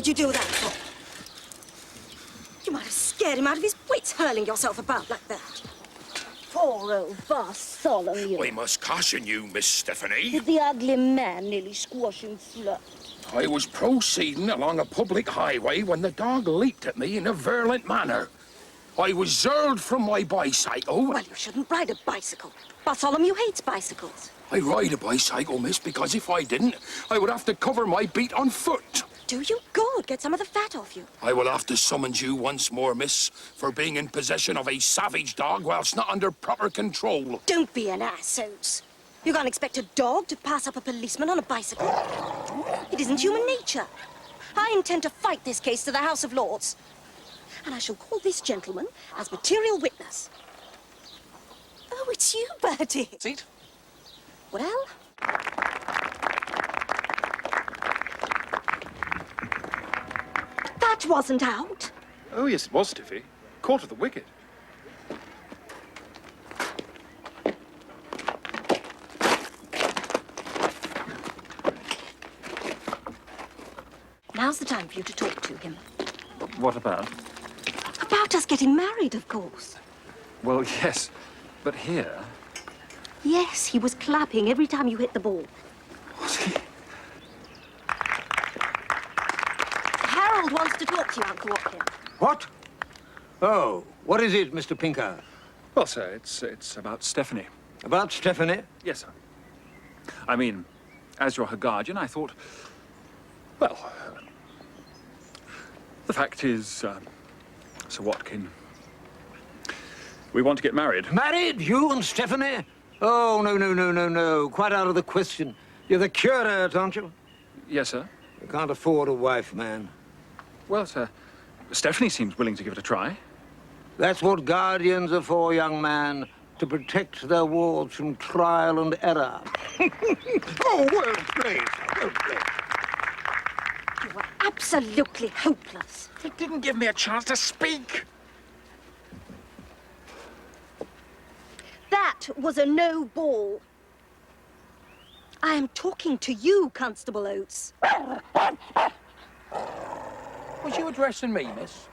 did you do that for? You might have scared him out of his wits, hurling yourself about like that. Poor old Bartholomew. I must caution you, Miss Stephanie. Did the ugly man nearly squash him flat? I was proceeding along a public highway when the dog leaped at me in a virulent manner. I was zerled from my bicycle. Well, you shouldn't ride a bicycle. Bartholomew hates bicycles. I ride a bicycle, miss, because if I didn't, I would have to cover my beat on foot. Do you? Good. Get some of the fat off you. I will have to summons you once more, miss, for being in possession of a savage dog whilst not under proper control. Don't be an ass, Oates. You can't expect a dog to pass up a policeman on a bicycle. It isn't human nature. I intend to fight this case to the House of Lords. And I shall call this gentleman as material witness. Oh, it's you, Bertie. Seat. Well? That wasn't out. Oh, yes, it was, Stiffy. Caught of the wicket. Now's the time for you to talk to him. What about? About us getting married, of course. Well, yes, but here... Yes, he was clapping every time you hit the ball. Was he? Harold wants to talk to you, Uncle Watkin. What? Oh, what is it, Mr. Pinker? Well, sir, it's about Stephanie. About Stephanie? Yes, sir. I mean, as you're her guardian, I thought... Well, the fact is, Sir Watkin, we want to get married. Married? You and Stephanie? Oh, no. Quite out of the question. You're the curate, aren't you? Yes, sir. You can't afford a wife, man. Well, sir, Stephanie seems willing to give it a try. That's what guardians are for, young man. To protect their wards from trial and error. Oh, well played. Well played. You were absolutely hopeless. They didn't give me a chance to speak. That was a no ball. I am talking to you, Constable Oates. Was you addressing me, miss?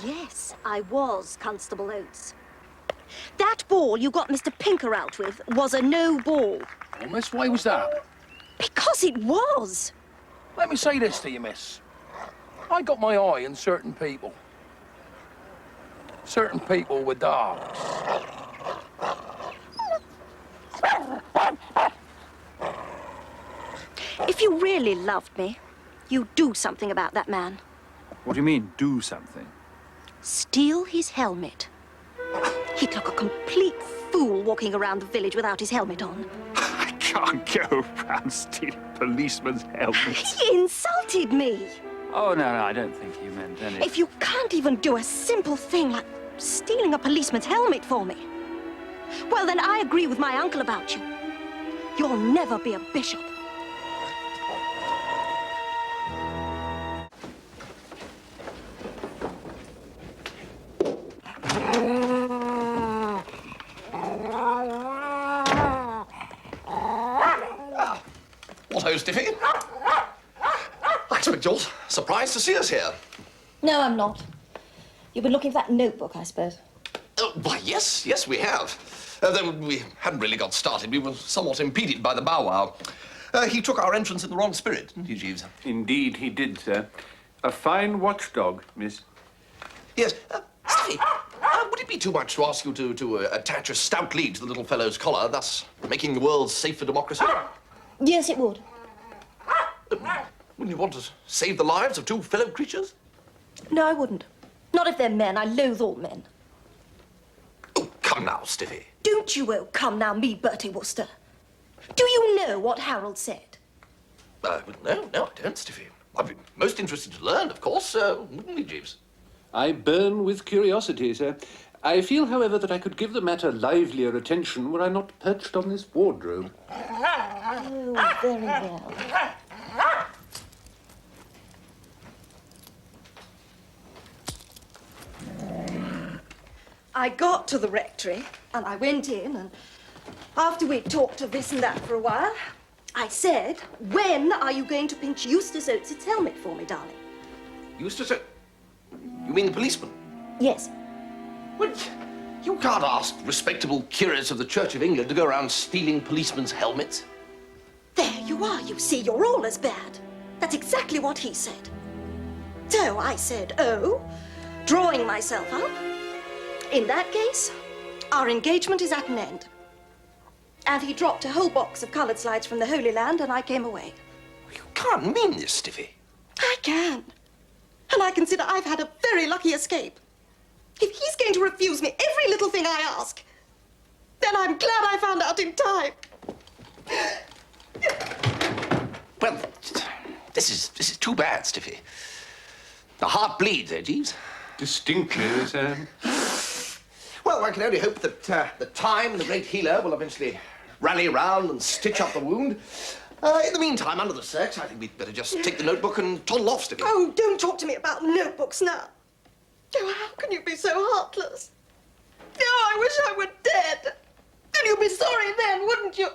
Yes, I was, Constable Oates. That ball you got Mr. Pinker out with was a no ball. Oh, miss, why was that? Because it was. Let me say this to you, miss. I got my eye on certain people. Certain people with dogs. If you really loved me, you'd do something about that man. What do you mean, do something? Steal his helmet. He'd look a complete fool walking around the village without his helmet on. I can't go around stealing policemen's helmets. He insulted me. Oh, no, I don't think you meant any... If you can't even do a simple thing like stealing a policeman's helmet for me, well, then I agree with my uncle about you. You'll never be a bishop. What ho, Stiffy? I expect you're surprised to see us here. No, I'm not. You've been looking for that notebook, I suppose. Why, yes, we have. Though we hadn't really got started, we were somewhat impeded by the bow wow. He took our entrance in the wrong spirit, didn't he, Jeeves? Indeed, he did, sir. A fine watchdog, miss. Yes. Stiffy, would it be too much to ask you to attach a stout lead to the little fellow's collar, thus making the world safe for democracy? Yes, it would. Wouldn't you want to save the lives of two fellow creatures? No, I wouldn't. Not if they're men. I loathe all men. Oh, come now, Stiffy. Don't you, oh, come now, me, Bertie Wooster. Do you know what Harold said? No, I don't, Stiffy. I'd be most interested to learn, of course, wouldn't we, Jeeves? I burn with curiosity, sir. I feel, however, that I could give the matter livelier attention were I not perched on this wardrobe. Oh, very well. I got to the rectory, and I went in, and after we'd talked of this and that for a while, I said, when are you going to pinch Eustace Oates' helmet for me, darling? Eustace? You mean the policeman? Yes. Well, you can't ask respectable curists of the Church of England to go around stealing policemen's helmets. There you are, you see, you're all as bad. That's exactly what he said. So I said, oh, drawing myself up. In that case, our engagement is at an end. And he dropped a whole box of coloured slides from the Holy Land, and I came away. You can't mean this, Stiffy. I can. And I consider I've had a very lucky escape. If he's going to refuse me every little thing I ask, then I'm glad I found out in time. Well, this is too bad, Stiffy. The heart bleeds, eh, Jeeves? Distinctly, sir. Well, I can only hope that the time and the great healer will eventually rally around and stitch up the wound. In the meantime, under the circs, I think we'd better just take the notebook and toddle off, Stiffy. Oh, don't talk to me about notebooks now. Oh, how can you be so heartless? Oh, I wish I were dead. Then you'd be sorry then, wouldn't you?